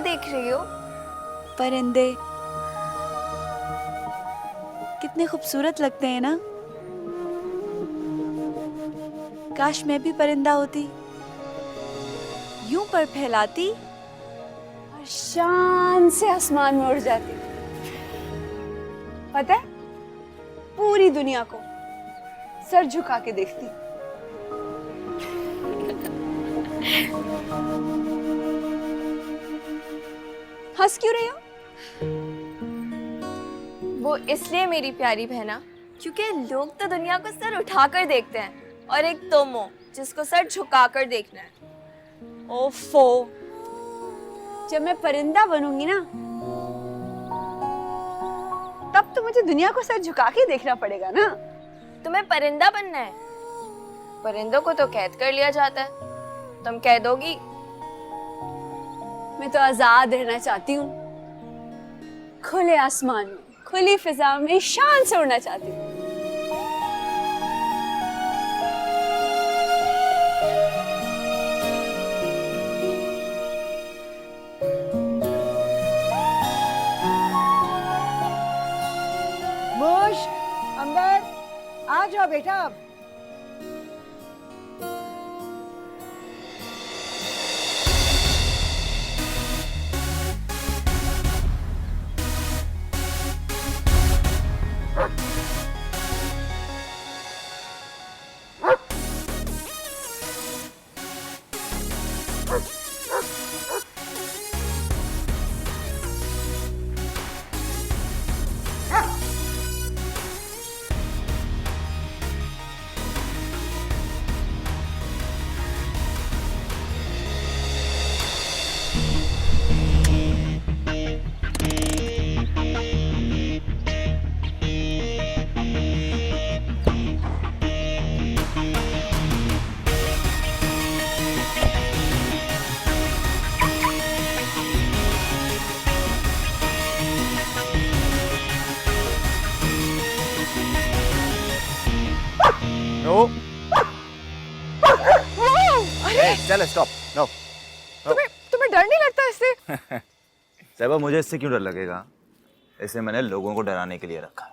देख रही हो? परिंदे कितने खूबसूरत लगते हैं ना। काश मैं भी परिंदा होती, यूं पर फैलाती और शान से आसमान में उड़ जाती। पता है, पूरी दुनिया को सर झुका के देखती। हंस क्यों रही हो? वो इसलिए मेरी प्यारी बहना क्योंकि लोग तो दुनिया को सर उठाकर देखते हैं और एक तुम हो जिसको सर झुकाकर देखना है। ओफो, जब मैं परिंदा बनूंगी ना तब तो मुझे दुनिया को सर झुका के देखना पड़ेगा ना। तुम्हें परिंदा बनना है? परिंदों को तो कैद कर लिया जाता है, तुम कैद होगी? मैं तो आजाद रहना चाहती हूँ, खुले आसमान में, खुली फिजा में शान से उड़ना चाहती हूँ। मुश्क, अंदर आ जाओ बेटा। अब नो, चल स्टॉप। नो, तुम्हें डर नहीं लगता इससे? साहिबा मुझे इससे क्यों डर लगेगा? इसे मैंने लोगों को डराने के लिए रखा है।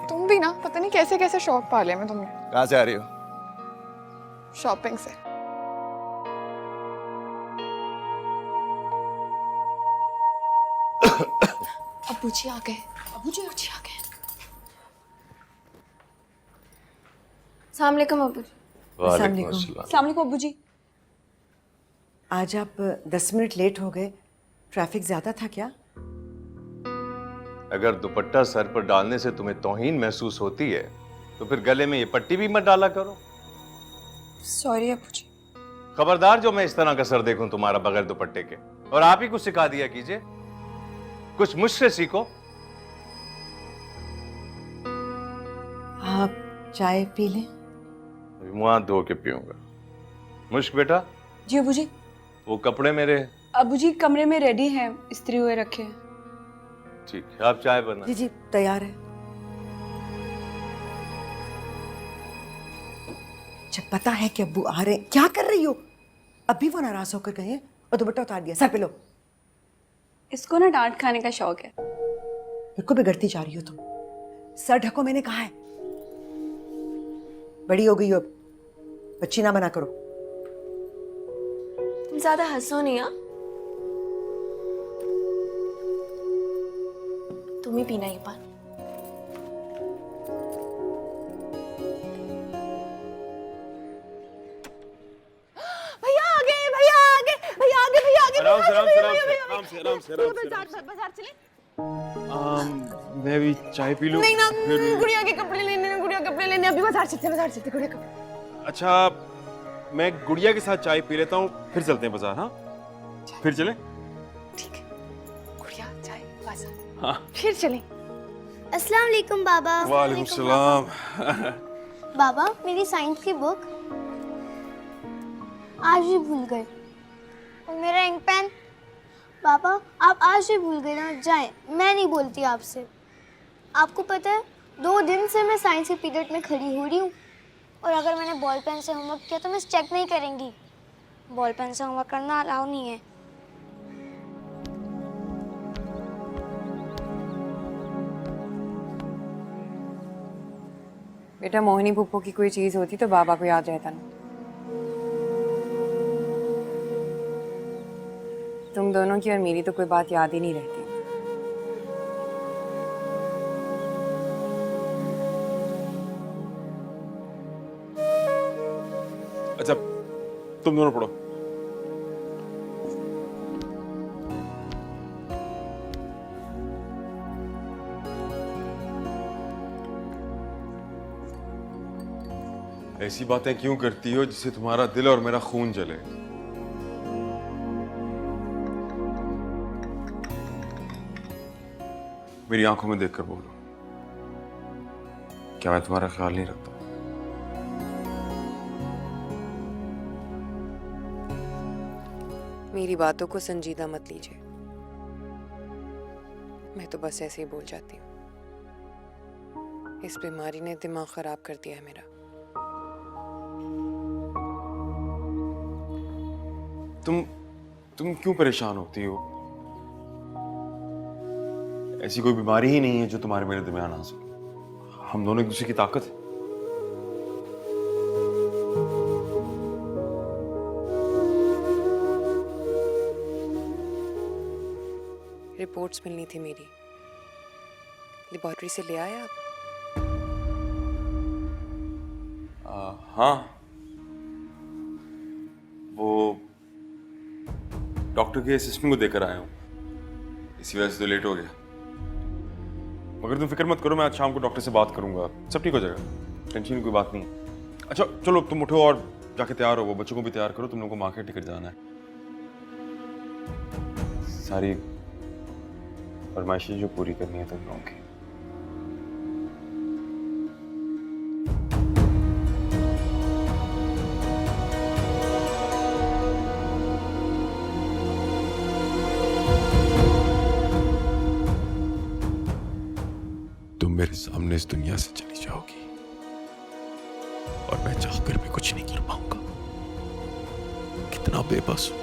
तुम भी ना पता नहीं कैसे कैसे शौक पाले में तुमने। कहाँ से आ रही हो? शॉपिंग से। अबूजी आ गए। अबूजी आ गए। अस्सलाम वालेकुम अबू। अस्सलाम वालेकुम अब्बू जी। आज आप 10 मिनट लेट हो गए, ट्रैफिक ज्यादा था क्या? अगर दुपट्टा सर पर डालने से तुम्हें तौहीन महसूस होती है तो फिर गले में ये पट्टी भी मत डाला करो। सॉरी अबूजी। खबरदार जो मैं इस तरह का सर देखूं तुम्हारा बगैर दुपट्टे के। और आप ही कुछ सिखा दिया कीजिए, कुछ मुझसे सीखो। आप चाय पी लें। मुंह हाथ धो के पीऊंगा। मुश्क बेटा, जी अब्बू जी। वो कपड़े मेरे। अब्बू जी कमरे में रेडी हैं, इस्त्री हुए रखे हैं। ठीक है, आप चाय बना। जी तैयार है। जब पता है कि अब्बू आ रहे हैं, क्या कर रही हो? अभी वो नाराज होकर गए हैं और दुपट्टा उतार दिया। सर पे लो। इसको ना डांट खाने का शौक है। बिल्कुल बिगड़ती जा रही हो तुम। सर ढको, मैंने कहा है। बड़ी हो गई हो, अब बच्ची ना बना करो। तुम ज्यादा हंसो नहीं। हाँ, तुम ही पीना ये पानी। भैया आ गए, भैया आ गए, भैया आ गए, भैया आ गए। आराम से बाजार चले। मैं भी चाय पी लूं। नहीं ना, फिर गुड़िया के कपड़े लेने, गुड़िया के कपड़े लेने। अभी बाजार चलते, गुड़िया के कपड़े। अच्छा, मैं गुड़िया के साथ चाय पी लेता हूँ, फिर चलते हैं बाजार। हाँ, फिर चलें? ठीक है, गुड़िया चाय बाजार। हाँ, फिर चलें। अस्सलाम वालेकुम बाबा। वालेकुम सलाम। बाबा, मेरी साइंस की बुक आज भी भूल गए और मेरा इंक पेन। पापा, आप आज भी भूल गए ना? जाएं, मैं नहीं बोलती आपसे। आपको पता है 2 दिन से मैं साइंस के पीरियड में खड़ी हो रही हूँ। और अगर मैंने बॉल पेन से होमवर्क किया तो मिस चेक नहीं करेंगी। बॉल पेन से होमवर्क करना अलाउ नहीं है। बेटा मोहिनी पुप्पो की कोई चीज होती तो बाबा को याद रहता ना। तुम दोनों की और मेरी तो कोई बात याद ही नहीं रहती। अच्छा तुम दोनों पढ़ो। ऐसी बातें क्यों करती हो जिससे तुम्हारा दिल और मेरा खून जले? मेरी आंखों में देखकर बोलो, क्या मैं तुम्हारा ख्याल नहीं रखता? मेरी बातों को संजीदा मत लीजिए, मैं तो बस ऐसे ही बोल जाती हूँ। इस बीमारी ने दिमाग खराब कर दिया है मेरा। तुम क्यों परेशान होती हो? ऐसी कोई बीमारी ही नहीं है जो तुम्हारे मेरे दरमियान आ सके। हम दोनों एक दूसरे की ताकत है। रिपोर्ट्स मिलनी थी मेरी, लेबोरेटरी से ले आए आप? हाँ, वो डॉक्टर के असिस्टेंट को देकर आया हूँ, इसी वजह से तो लेट हो गया। मगर तुम फिक्र मत करो, मैं आज शाम को डॉक्टर से बात करूंगा, सब ठीक हो जाएगा, टेंशन की कोई बात नहीं है। अच्छा चलो तुम उठो और जाके तैयार हो, वो बच्चों को भी तैयार करो, तुम लोगों को मार्केट टिकट जाना है। सारी फरमाइशें जो पूरी करनी है तुम लोगों की। तुम मेरे सामने इस दुनिया से चली जाओगी और मैं चाहकर भी कुछ नहीं कर पाऊंगा। कितना बेबस हूं।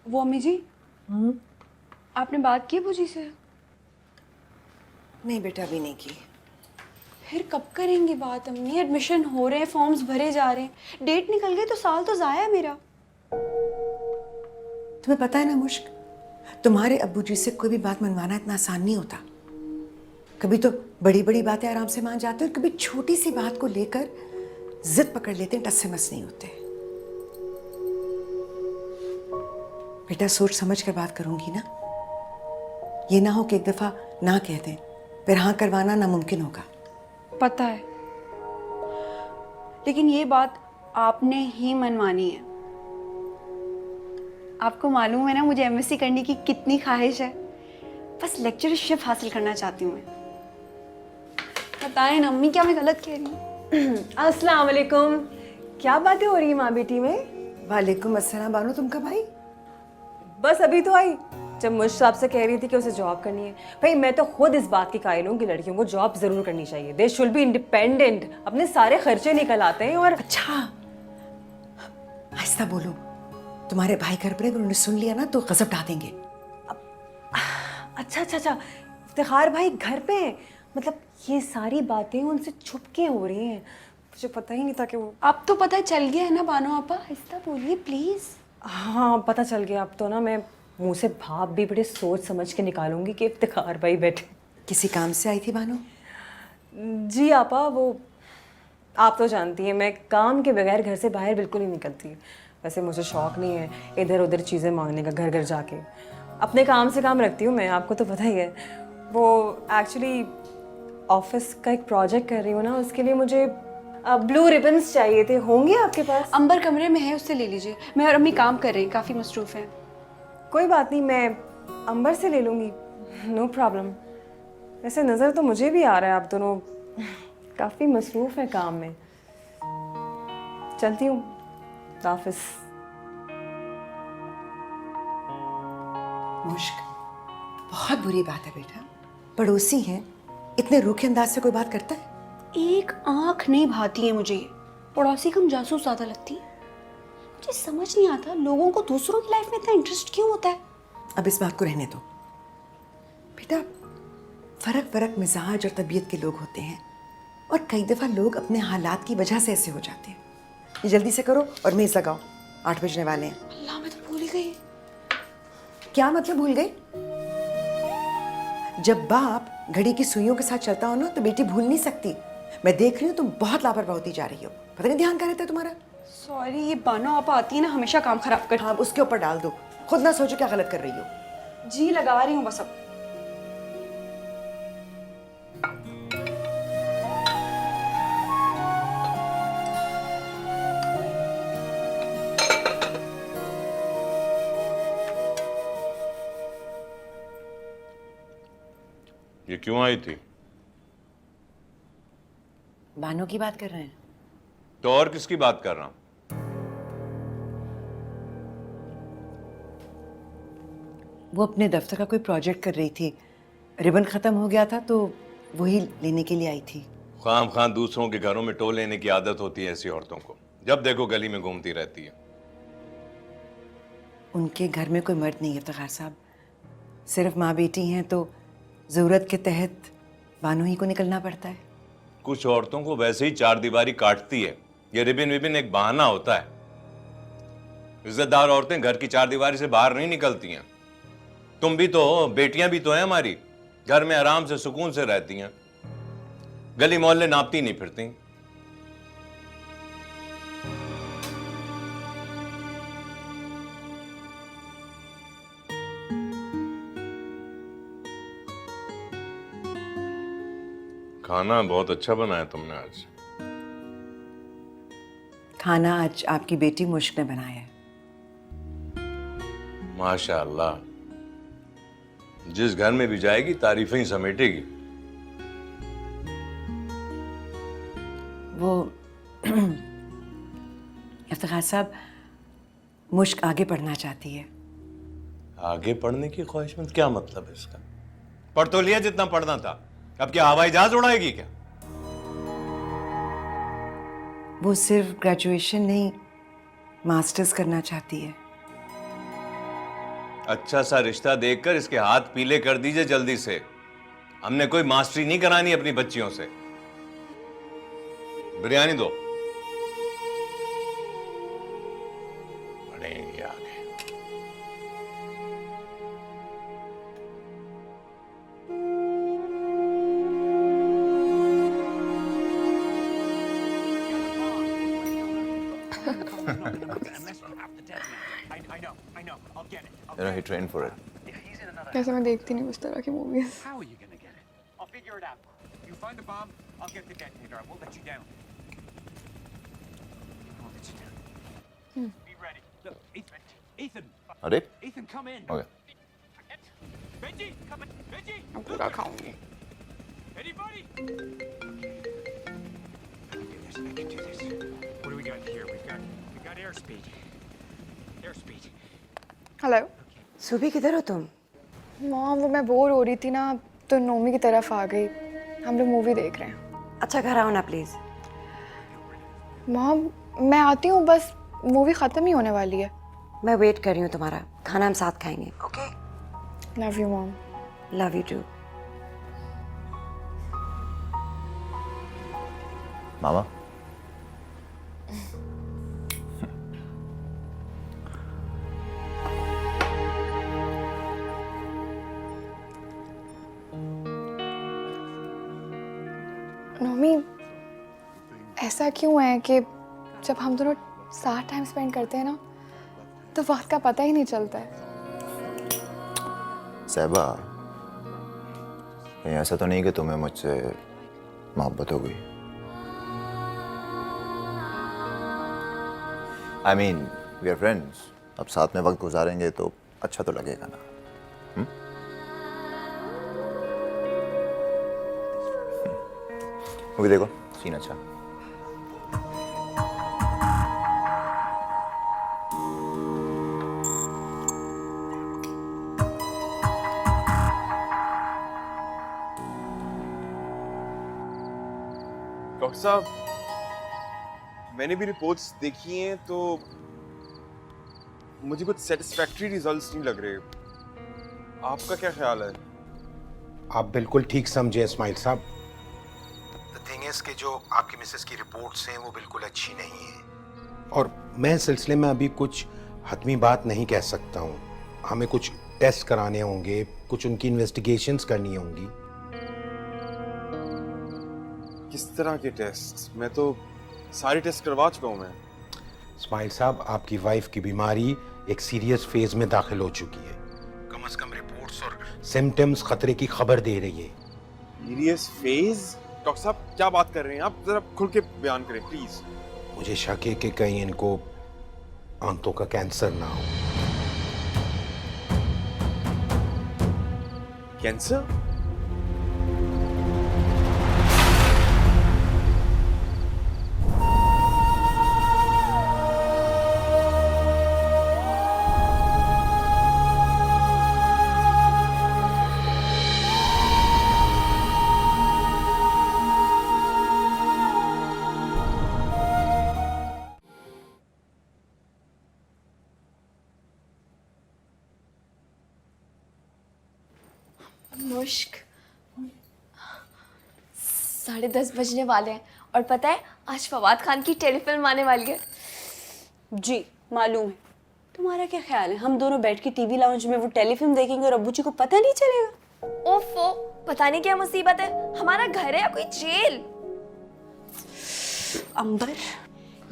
वो अम्मी जी, आपने बात की बुजी से? नहीं बेटा, अभी नहीं की। फिर कब करेंगे बात अम्मी? एडमिशन हो रहे हैं, फॉर्म्स भरे जा रहे हैं, डेट निकल गई तो साल तो जाया है मेरा। तुम्हें पता है ना मुश्क, तुम्हारे अब्बू जी से कोई भी बात मनवाना इतना आसान नहीं होता। कभी तो बड़ी बड़ी बातें आराम से मान जाते हैं और कभी छोटी सी बात को लेकर जिद पकड़ लेते हैं, टस से मस नहीं होते। बेटा सोच समझ कर बात करूंगी ना, ये ना हो कि एक दफा ना कह दें फिर हाँ करवाना नामुमकिन होगा। पता है, लेकिन ये बात आपने ही मनवानी है। आपको मालूम है ना मुझे एमएससी करने की कितनी ख्वाहिश है। बस लेक्चरशिप हासिल करना चाहती हूँ मैं। बताएं ना अम्मी, क्या मैं गलत कह रही हूँ? अस्सलाम वालेकुम। क्या बातें हो रही है माँ बेटी में? वालेकुम अस्सलाम बानो, तुम कब आई? बस अभी तो आई, जब मुझसे आपसे कह रही थी कि उसे जॉब करनी है। भाई मैं तो खुद इस बात की कायल हूँ कि लड़कियों को जॉब जरूर करनी चाहिए। दे शुड बी इंडिपेंडेंट, अपने सारे खर्चे निकल आते हैं। और अच्छा आहिस्ता बोलो, तुम्हारे भाई घर पर उन्होंने सुन लिया ना तो गजब ढा देंगे। अच्छा अच्छा अच्छा, इफ्तिखार भाई घर पे हैं? मतलब ये सारी बातें उनसे छुप के हो रही हैं, मुझे पता ही नहीं था कि वो। अब तो पता चल गया है ना बानो आपा, आहिस्ता बोलिए प्लीज। हाँ पता चल गया। अब तो ना मैं मुंह से भाप भी बड़े सोच समझ के निकालूंगी कि इफ्तिखार भाई बैठे। किसी काम से आई थी बानो? जी आपा, वो आप तो जानती हैं मैं काम के बगैर घर से बाहर बिल्कुल नहीं निकलती। वैसे मुझे शौक नहीं है इधर उधर चीज़ें मांगने का, घर घर जाके अपने काम से काम रखती हूँ मैं, आपको तो पता ही है। वो एक्चुअली ऑफिस का एक प्रोजेक्ट कर रही हूँ ना, उसके लिए मुझे ब्लू रिबन्स चाहिए थे। होंगे आपके पास? अंबर कमरे में है, उससे ले लीजिए। मैं और अम्मी काम कर रहे हैं, काफ़ी मसरूफ हैं। कोई बात नहीं, मैं अंबर से ले लूँगी, नो प्रॉब्लम। वैसे नज़र तो मुझे भी आ रहा है आप दोनों काफ़ी मसरूफ़ हैं काम में। चलती हूँ, हाफिज़। मुश्क, बहुत बुरी बात है बेटा। पड़ोसी हैं, इतने रूखे अंदाज से कोई बात करता है? एक आंख नहीं भाती है मुझे, पड़ोसी कम जासूस ज्यादा लगती है। मुझे समझ नहीं आता लोगों को दूसरों की लाइफ में इतना इंटरेस्ट क्यों होता है। अब इस बात को रहने दो बेटा। फर्क फर्क मिजाज और तबीयत के लोग होते हैं, और कई दफ़ा लोग अपने हालात की वजह से ऐसे हो जाते हैं। ये जल्दी से करो और मेज़ लगाओ, 8 बजने वाले हैं। अल्लाह, मैं तो भूल ही गई। क्या मतलब भूल गई? जब बाप घड़ी की सुइयों के साथ चलता हो ना, तो बेटी भूल नहीं सकती। मैं देख रही हूँ तुम बहुत लापरवाह होती जा रही हो। पता नहीं ध्यान कहाँ रहता है तुम्हारा। सॉरी, ये बानो आपा आती है ना, हमेशा काम खराब कर। हाँ, उसके ऊपर डाल दो, खुद ना सोचो क्या गलत कर रही हो। जी लगा रही हूँ बस अब। ये क्यों आई थी? बानो की बात कर रहे हैं? तो और किसकी बात कर रहा हूं? वो अपने दफ्तर का कोई प्रोजेक्ट कर रही थी, रिबन खत्म हो गया था तो वही लेने के लिए आई थी। खाम खां दूसरों के घरों में टो लेने की आदत होती है ऐसी औरतों को, जब देखो गली में घूमती रहती है। उनके घर में कोई मर्द नहीं है इफ्तिखार साहब, सिर्फ माँ बेटी हैं, तो ज़रूरत के तहत बानो ही को निकलना पड़ता है। कुछ औरतों को वैसे ही चार दीवारी काटती है, ये रिबिन विबिन एक बहाना होता है। इज्जतदार औरतें घर की चार दीवारी से बाहर नहीं निकलती हैं। तुम भी तो हो, बेटियां भी तो हैं हमारी, घर में आराम से सुकून से रहती हैं, गली मोहल्ले नापती नहीं फिरती। खाना बहुत अच्छा बनाया तुमने आज। खाना आज आपकी बेटी मुश्क ने बनाया है। माशाअल्लाह, जिस घर में भी जाएगी तारीफें ही समेटेगी। वो इफ्तिखार साहब, मुश्क आगे पढ़ना चाहती है। आगे पढ़ने की ख्वाहिशमंद, क्या मतलब है इसका? पढ़ तो लिया जितना पढ़ना था, अब क्या हवाई जहाज उड़ाएगी क्या? वो सिर्फ ग्रेजुएशन नहीं, मास्टर्स करना चाहती है। अच्छा सा रिश्ता देखकर इसके हाथ पीले कर दीजिए जल्दी से। हमने कोई मास्टरी नहीं करानी अपनी बच्चियों से। बिरयानी दो। बढ़ेंगे आगे। You know, he trained for it. कैसे मैं देखती नहीं उस तरह की movies. How are you gonna get it? I'll figure it out. You find the bomb, I'll get the detonator. I won't let you down. I won't let you down. Be ready. Look, Ethan. अरे Ethan, come in. okay. Benji, come in. Benji. मैं पूरा खाऊंगी। Anybody? I can do this. I can do this. What do we got here? We got airspeed. Airspeed. Hello. सुबह किधर हो तुम? माँ, वो मैं बोर हो रही थी ना, तो नोमी की तरफ आ गई। हम लोग मूवी देख रहे हैं। अच्छा घर आओ ना प्लीज। माँ, मैं आती हूँ, बस मूवी खत्म ही होने वाली है। मैं वेट कर रही हूँ तुम्हारा, खाना हम साथ खाएंगे। Okay? Love you mom. Love you too. मामा, नोमी, ऐसा क्यों है कि जब हम दोनों साथ टाइम स्पेंड करते हैं ना, तो वक्त का पता ही नहीं चलता है। सहबा, कहीं ऐसा तो नहीं कि तुम्हें मुझसे मोहब्बत हो गई? I mean, we are friends. अब साथ में वक्त गुजारेंगे तो अच्छा तो लगेगा ना? मूवी देखो, सीन अच्छा। डॉक्टर साहब, मैंने भी रिपोर्ट्स देखी हैं तो मुझे कुछ सेटिस्फैक्टरी रिजल्ट्स नहीं लग रहे। आपका क्या ख्याल है? आप बिल्कुल ठीक समझे इस्माइल साहब। द थिंग इज कि जो आपकी मिसेस की रिपोर्ट्स हैं वो बिल्कुल अच्छी नहीं है, और मैं इस सिलसिले में अभी कुछ हतमी बात नहीं कह सकता हूँ। हमें कुछ टेस्ट कराने होंगे, कुछ उनकी इन्वेस्टिगेशंस करनी होंगी। किस तरह के टेस्ट? मैं तो सारे टेस्ट करवा चुका हूँ। मैं इस्माइल साहब, आपकी वाइफ की बीमारी एक सीरियस फेज में दाखिल हो चुकी है। कम से कम रिपोर्ट्स और सिम्टम्स खतरे की खबर दे रही है। Serious phase? डॉक्टर साहब क्या बात कर रहे हैं आप? जरा खुल के बयान करें प्लीज। मुझे शक है कि कहीं इनको आंतों का कैंसर ना हो। कैंसर? मुश्क 10:30 बजने वाले हैं और पता है आज फवाद खान की टेलीफिल्म आने वाली है। जी मालूम है। तुम्हारा क्या ख्याल है, हम दोनों बैठ के टीवी लाउंज में वो टेलीफिल्म देखेंगे और अब्बू जी को पता नहीं चलेगा? ओफो, पता नहीं क्या मुसीबत है, हमारा घर है या कोई जेल? अंबर,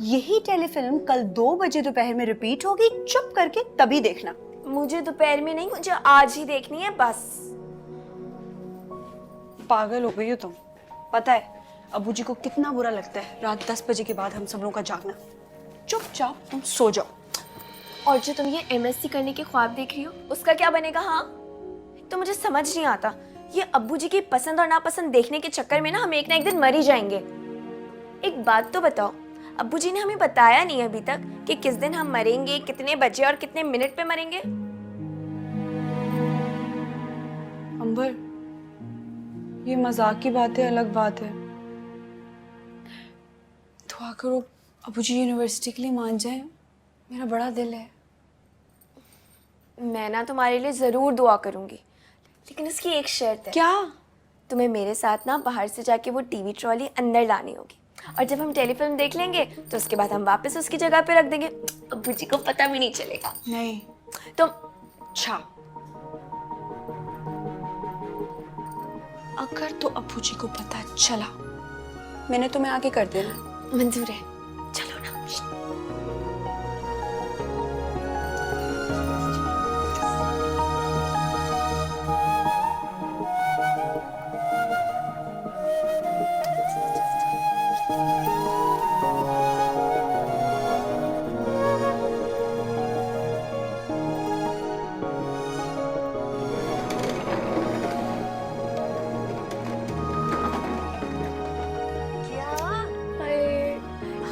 यही टेलीफिल्म कल 2 बजे दोपहर में रिपीट होगी, चुप करके तभी देखना। मुझे दोपहर में नहीं, मुझे आज ही देखनी है बस। पागल हो गई हो तुम। पता है अब्बू जी को कितना बुरा लगता है रात 10 बजे के बाद हम सब लोगों का जागना। चुपचाप तुम सो जाओ। और जो तुम ये एमएससी करने के ख्वाब देख रही हो उसका क्या बनेगा? हाँ, तो मुझे समझ नहीं आता, ये अब्बू जी की पसंद और नापसंद देखने के चक्कर में ना हम एक ना एक दिन मर ही जाएंगे। एक बात तो बताओ, अब्बू जी ने हमें बताया नहीं अभी तक कि किस दिन हम मरेंगे, कितने बजे और कितने मिनट पे मरेंगे। अंबर, ये मजाक की बात है, अलग बात है। दुआ करो अब्बू जी यूनिवर्सिटी के लिए मान जाए, मेरा बड़ा दिल है। मैं ना तुम्हारे लिए जरूर दुआ करूंगी, लेकिन उसकी एक शर्त है। क्या? तुम्हें मेरे साथ ना बाहर से जाके वो टीवी ट्रॉली अंदर लानी होगी, और जब हम टेलीफिल्म देख लेंगे तो उसके बाद हम वापस उसकी जगह पे रख देंगे, अब्बू जी को पता भी नहीं चलेगा। नहीं तो अच्छा, अगर तो अब्बू जी को पता चला, मैंने तुम्हें आगे कर देना। मंजूर है, चलो ना।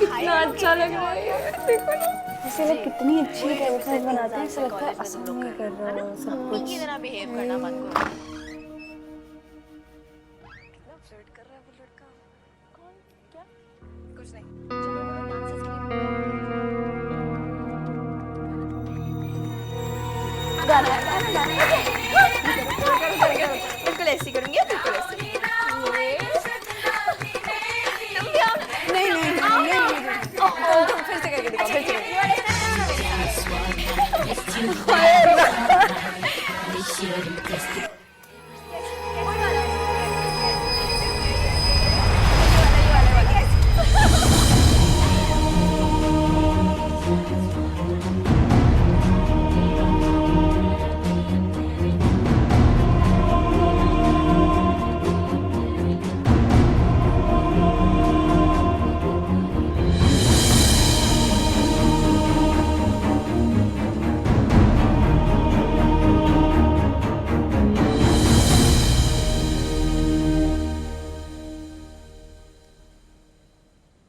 कितना अच्छा लग रहा है, देखो ना। जैसे लोग कितनी अच्छी टेलीफिल्म बनाते हैं, ऐसा लगता है असम में कर रहे हो सब कुछ। बिहेव करना बंद करो। बिल्कुल ऐसी करूंगी, बिल्कुल ऐसी। नहीं नहीं तुम फिर से करके दिखाओ, फिर से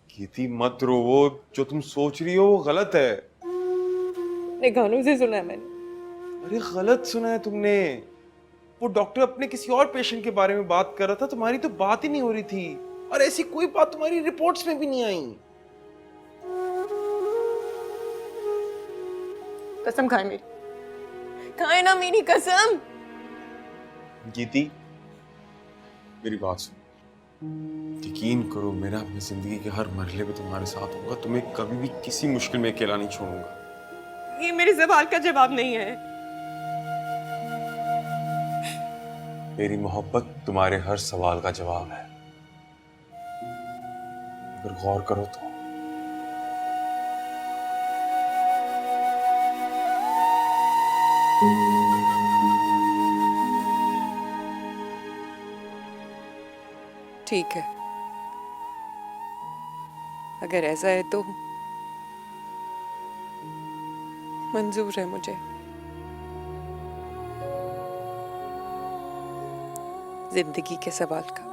कीर्ति मत रोवो, जो तुम सोच रही हो वो गलत है। गानों से सुना है मैंने। अरे गलत सुना है तुमने। वो डॉक्टर अपने किसी और पेशेंट के बारे में बात कर रहा था, तुम्हारी तो बात ही नहीं हो रही थी। और ऐसी कोई बात तुम्हारी रिपोर्ट्स में भी नहीं आई। कसम खाए मेरी, खाए ना मेरी कसम। गीती, मेरी बात सुन। यकीन करो, मैं अपनी जिंदगी के हर मरहले पे तुम्हारे साथ होऊंगा। तुम्हें कभी भी किसी मुश्किल में अकेला नहीं छोड़ूंगा। ये मेरे सवाल का जवाब नहीं है। मेरी मोहब्बत तुम्हारे हर सवाल का जवाब है, अगर गौर करो तो। ठीक है, अगर ऐसा है तो मंजूर है मुझे। जिंदगी के सवाल का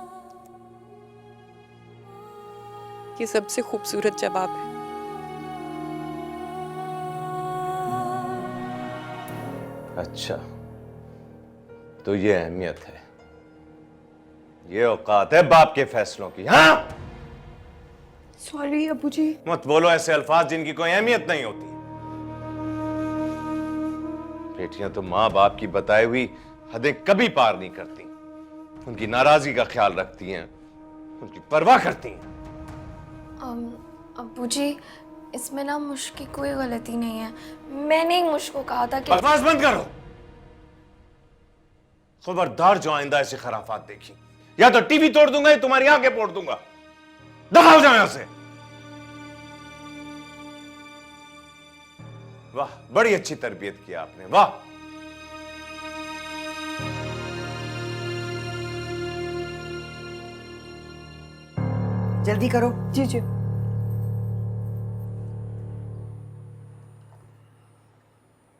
ये सबसे खूबसूरत जवाब है। अच्छा, तो ये अहमियत है, ये औकात है बाप के फैसलों की। हाँ, सॉरी अबू जी। मत बोलो ऐसे अल्फाज जिनकी कोई अहमियत नहीं होती। बेटियां तो माँ बाप की बताई हुई हदें कभी पार नहीं करती, उनकी नाराजगी का ख्याल रखती हैं, उनकी परवाह करती हैं। अब्बू जी, इसमें ना मुझ की कोई गलती नहीं है। मैंने ही मुझको कहा था कि बकवास बंद करो। खबरदार जो आइंदा ऐसी खराफात देखी, या तो टीवी तोड़ दूंगा या तुम्हारी आंखें फोड़ दूंगा। दफा हो जाओ यहां से। वाह, बड़ी अच्छी तरबियत की आपने, वाह। जल्दी करो। जी जी।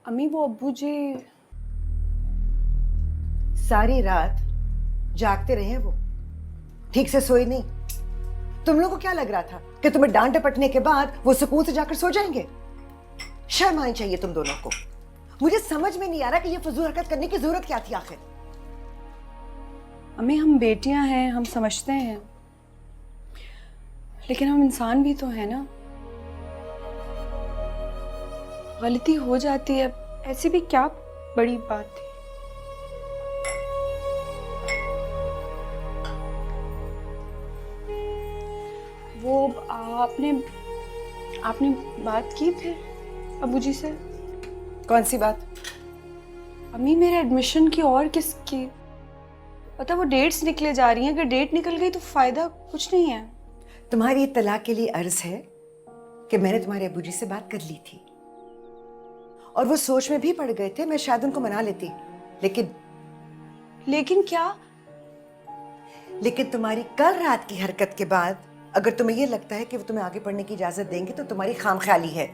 अम्मी, वो अब्बू जी सारी रात जागते रहे वो, ठीक से सोए नहीं। तुम लोगों को क्या लग रहा था कि तुम्हें डांट डपटने के बाद वो सुकून से जाकर सो जाएंगे? शर्म आनी चाहिए तुम दोनों को। मुझे समझ में नहीं आ रहा कि ये फजूल हरकत करने की जरूरत क्या थी आखिर। अम्मी, हम बेटियां हैं, हम समझते हैं, लेकिन हम इंसान भी तो हैं ना। गलती हो जाती है, ऐसी भी क्या बड़ी बात थी। वो आपने बात की फिर अबू जी से? कौन सी बात? अम्मी, मेरे एडमिशन की और किसकी? पता वो डेट्स निकले जा रही हैं, अगर डेट निकल गई तो फायदा कुछ नहीं है। तुम्हारी इत्तला के लिए अर्ज है कि मैंने तुम्हारे अबू जी से बात कर ली थी और वो सोच में भी पड़ गए थे, मैं शायद उनको मना लेती, लेकिन क्या? लेकिन तुम्हारी कल रात की हरकत के बाद अगर तुम्हें यह लगता है कि वो तुम्हें आगे पढ़ने की इजाजत देंगे तो तुम्हारी खामख्याली है।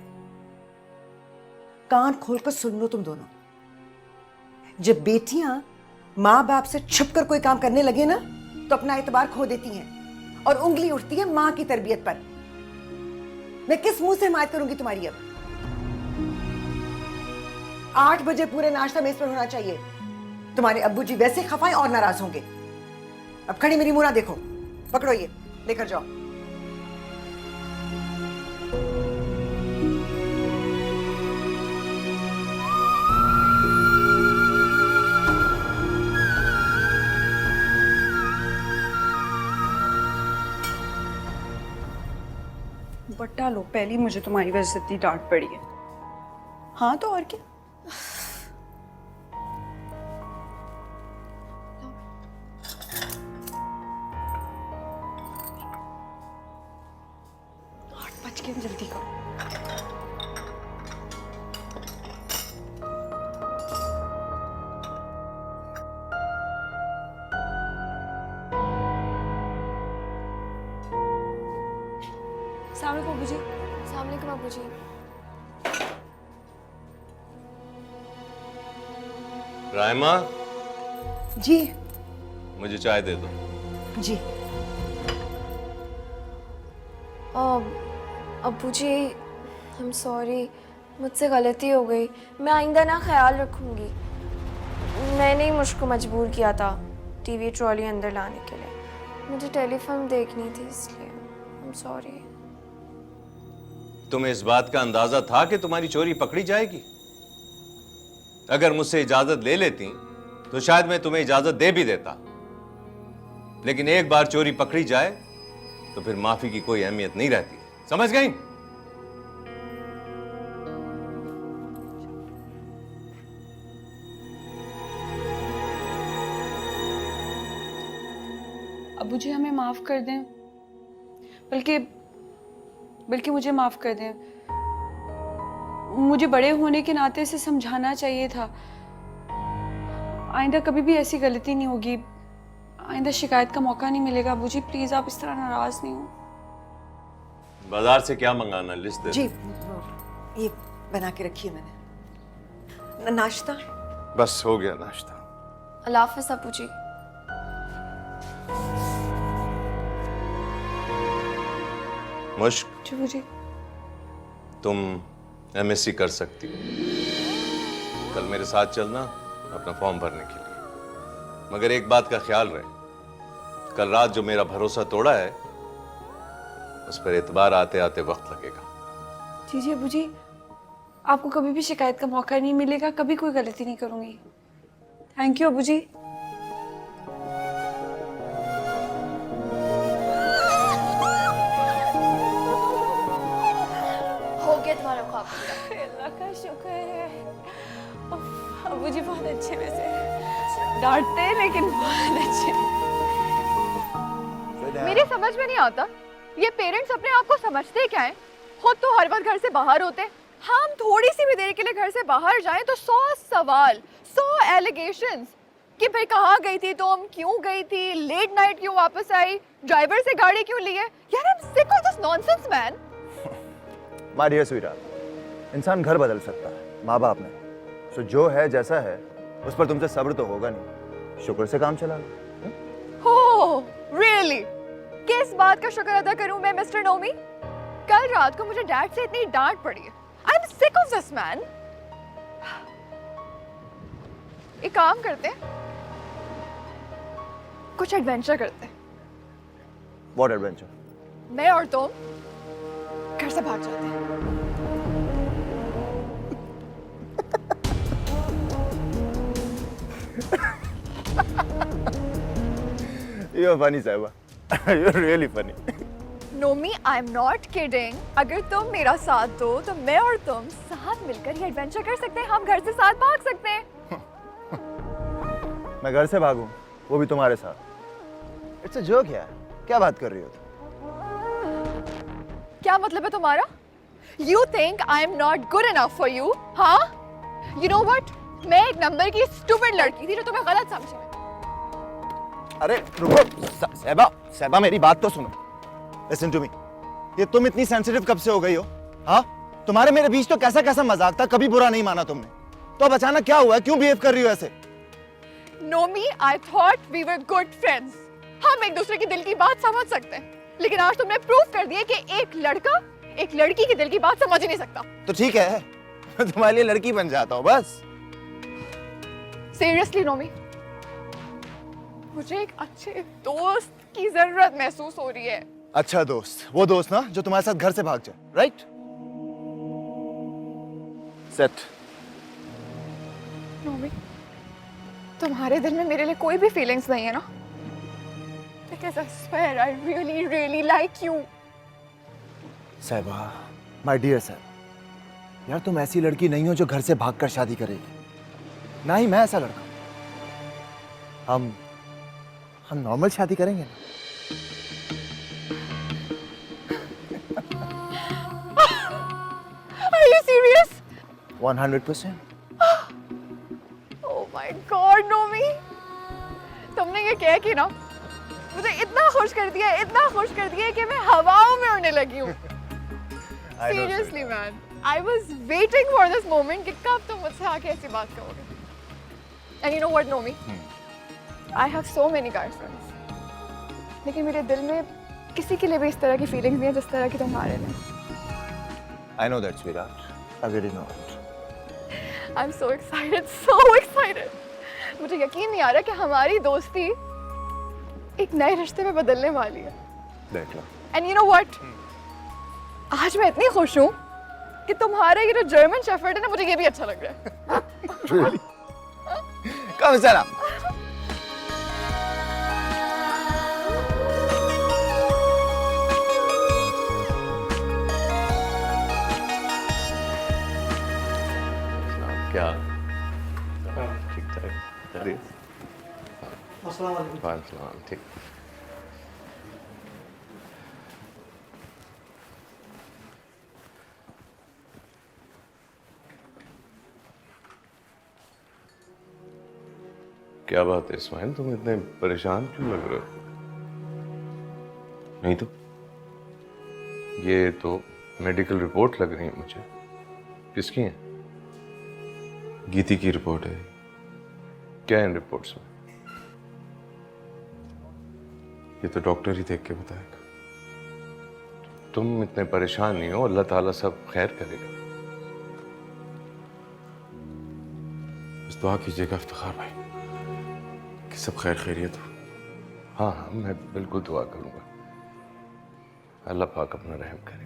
कान खोल कर सुन लो तुम दोनों। जब बेटियां माँ बाप से छुप कर कोई काम करने लगे ना तो अपना एतबार खो देती हैं और उंगली उठती है माँ की तरबियत पर। मैं किस मुंह से हिमायत करूंगी तुम्हारी? अब 8 बजे पूरे नाश्ता मेज पर होना चाहिए। तुम्हारे अब्बू जी वैसे खफाएं और नाराज होंगे। अब खड़ी मेरी मुंह ना देखो, पकड़ो ये, लेकर जाओ। बट्टा लो, पहली मुझे तुम्हारी वजह से इतनी डांट पड़ी है। हाँ तो और क्या। बच के जल्दी करो। अस्सलाम वालेकुम अब्बू जी। अस्सलाम वालेकुम अब्बू जी। रायमा, जी मुझे चाय दे दो। जी। अब्बू जी, आई एम सॉरी, मुझसे गलती हो गई। मैं आइंदा ना ख्याल रखूंगी। मैंने ही मुझको मजबूर किया था टीवी ट्रॉली अंदर लाने के लिए। मुझे टेलीफिल्म देखनी थी इसलिए आई एम सॉरी। तुम्हें इस बात का अंदाजा था कि तुम्हारी चोरी पकड़ी जाएगी? अगर मुझसे इजाजत ले लेती तो शायद मैं तुम्हें इजाजत दे भी देता, लेकिन एक बार चोरी पकड़ी जाए तो फिर माफी की कोई अहमियत नहीं रहती। समझ गई? अब्बू जी हमें माफ़ कर दें, बल्कि मुझे माफ़ कर दें। मुझे बड़े होने के नाते इसे समझाना चाहिए था। आइंदा कभी भी ऐसी गलती नहीं होगी, आइंदा शिकायत का मौका नहीं मिलेगा। अब्बू जी प्लीज़ आप इस तरह नाराज़ नहीं हो। बाजार से क्या मंगाना, लिस्ट दे। जी वो ये बना के रखी है मैंने। नाश्ता बस हो गया नाश्ता। अल्लाह हाफ़िज़ अब्बू जी। मुश्क, जी अब्बू जी। तुम एमएससी कर सकती हो। कल मेरे साथ चलना अपना फॉर्म भरने के लिए, मगर एक बात का ख्याल रहे, कल रात जो मेरा भरोसा तोड़ा है उस पर एतबार आते आते वक्त लगेगा। जी अब्बू जी, आपको कभी भी शिकायत का मौका नहीं मिलेगा, कभी कोई गलती नहीं करूंगी। थैंक यू अब्बू जी। हो गया तुम्हारा ख्वाब पूरा। अल्लाह का शुक्र है। अब्बू जी बहुत अच्छे, वैसे डांटते हैं लेकिन बहुत अच्छे। मेरी समझ में नहीं आता, ये पेरेंट्स अपने आप को समझते क्या है? खुद तो हर वक्त घर से बाहर होते, हम थोड़ी सी भी देर के लिए घर से बाहर जाएं तो 100 सवाल, 100 एलिगेशंस कि भाई कहाँ गई थी तुम, क्यों गई थी, लेट नाइट क्यों वापस आई, ड्राइवर से गाड़ी क्यों ली है? यार I am sick of this nonsense man. My dear sweetheart, इंसान घर बदल सकता है, माँ बाप नहीं। सो जो है जैसा है उस पर तुमसे सब्र तो होगा नहीं, शुक्र से काम चला लो। हो रियली? किस बात का शुक्र अदा करूं मैं मिस्टर नोमी? कल रात को मुझे डैड से इतनी डांट पड़ी है। आई am sick of this man. एक काम करते हैं, कुछ एडवेंचर करते हैं। What adventure? मैं और तुम घर से भाग जाते हैं। You are funny, साहिबा। You are really funny. Nomi, I am not kidding. अगर तुम मेरा साथ दो तो मैं और तुम साथ मिलकर ये एडवेंचर कर सकते हैं। हम घर से साथ भाग सकते हैं। मैं घर से भागूं, वो भी तुम्हारे साथ? इट्स अ जोक यार, क्या बात कर रही हो तुम? क्या मतलब है तुम्हारा? You think I am not good enough for you? हाँ? You know what? मैं एक नंबर की स्टूपिड लड़की थी जो तुम्हें गलत समझे। अरे रुको, साहिबा मेरी बात तो सुनो। Listen to me. ये तुम इतनी सेंसिटिव कब से हो गई हो? हाँ? तुम्हारे मेरे बीच तो कैसा कैसा मजाक था, कभी बुरा नहीं माना तुमने। तो अब अचानक क्या हुआ? क्यों बिहेव कर रही हो ऐसे? Nomi, I thought we were good friends. हम एक दूसरे की दिल की बात समझ सकते हैं, लेकिन आज तुमने प्रूव कर दिया कि एक लड़का एक लड़की की दिल की बात समझ ही नहीं सकता। तो ठीक है, मैं तुम्हारे लिए लड़की बन जाता हूँ बस। Seriously, Nomi, मुझे एक अच्छे दोस्त की जरूरत महसूस हो रही है। अच्छा दोस्त, वो दोस्त ना जो तुम्हारे साथ घर से भाग जाए, राइट? सेट। नोमी, तुम्हारे दिल में मेरे लिए कोई भी फीलिंग्स नहीं है ना? Because I swear I really, really like you. साहिबा, माय डियर साहब, यार तुम ऐसी लड़की नहीं हो जो घर से भागकर शादी करेगी। ना ही मैं ऐसा लड़का। हम नॉर्मल शादी करेंगे ना। Are you serious? 100%। Oh my God, Nomi, तुमने ये कह के ना मुझे इतना खुश कर दिया कि मैं हवाओं में उड़ने लगी हूँ। Seriously, man, I was waiting for this moment कि कब तुम मुझसे आके ऐसी बात करोगे। And you know what, Nomi? I have so many guy friends, लेकिन मेरे दिल में किसी के लिए भी इस तरह की फीलिंग्स नहीं है जिस तरह की तुम्हारे लिए। I know that, sweetheart. I really know it. I'm so excited, so excited. मुझे यकीन नहीं आ रहा कि हमारी दोस्ती एक नए रिश्ते में बदलने वाली है। देख लो। एंड यू नो व्हाट, आज मैं इतनी खुश हूँ कि तुम्हारा ये जो जर्मन शेफर्ड है ना, मुझे ये भी अच्छा लग रहा है। Really? Come, Sarah. क्या ठीक ठाक? अरे वालेकुम ठीक। क्या बात है इस्माइल, तुम इतने परेशान क्यों लग रहे हो? नहीं तो ये तो मेडिकल रिपोर्ट लग रही है मुझे। किसकी है? गीती की रिपोर्ट है। क्या है इन रिपोर्ट्स में? ये तो डॉक्टर ही देख के बताएगा। तुम इतने परेशान नहीं हो, अल्लाह ताला सब खैर करेगा। बस दुआ कीजिएगा इफ्तिखार भाई कि सब खैर खैरियत हो। हाँ हाँ, मैं बिल्कुल दुआ करूंगा, अल्लाह पाक अपना रहम करेगा।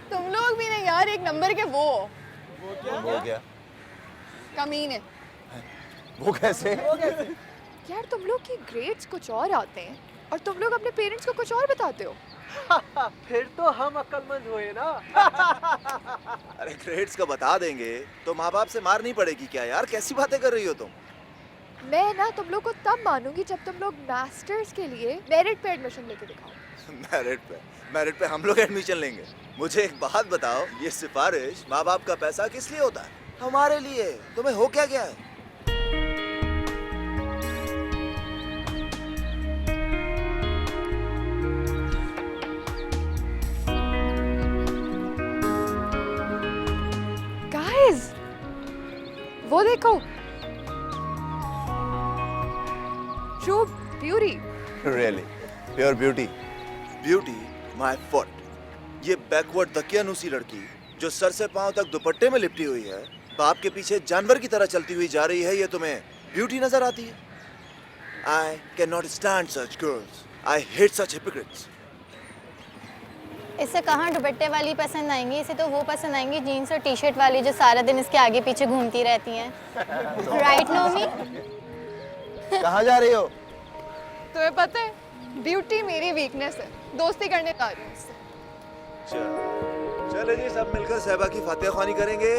तुम लोग भी ना यार एक नंबर के वो हो। वो क्या? कमीने। वो कैसे? यार तुम लोग की ग्रेड्स कुछ और आते हैं और तुम लोग अपने पेरेंट्स को कुछ और बताते हो। फिर तो हम अक्लमंद हुए ना। अरे ग्रेड्स का बता देंगे तो माँ बाप से मार नहीं पड़ेगी क्या यार? कैसी बातें कर रही हो तुम? मैं ना तुम लोग को तब मानूंगी जब तुम लोग मास्टर्स के लिए मेरिट पे एडमिशन लेके दिखाओ। मेरिट पे हम लोग एडमिशन लेंगे? मुझे एक बात बताओ, ये सिफारिश माँ बाप का पैसा किस लिए होता है? हमारे लिए। तुम्हें हो क्या गया है? गाइस वो देखो, true beauty. Really? Pure beauty? Beauty? My foot. ये बैकवर्ड दकियानूसी लड़की जो सर से पांव तक दुपट्टे में लिपटी हुई है, बाप के पीछे जानवर की तरह चलती हुई जा रही है, ये तुम्हें ब्यूटी नजर आती है? I cannot stand such girls. I hate such hypocrites. इसे कहाँ दुपट्टे वाली पसंद आएंगी, इसे तो वो पसंद आएंगी जीन्स और टी शर्ट वाली जो सारा दिन इसके आगे पीछे घूमती रहती हैं। राइट नोमी? कहाँ जा रही हो? तुम्हें पता है ब्यूटी मेरी वीकनेस है, दोस्ती करने जा रही हूँ उससे। चलो जी, सब मिलकर सहबा की फातिहा ख्वानी करेंगे।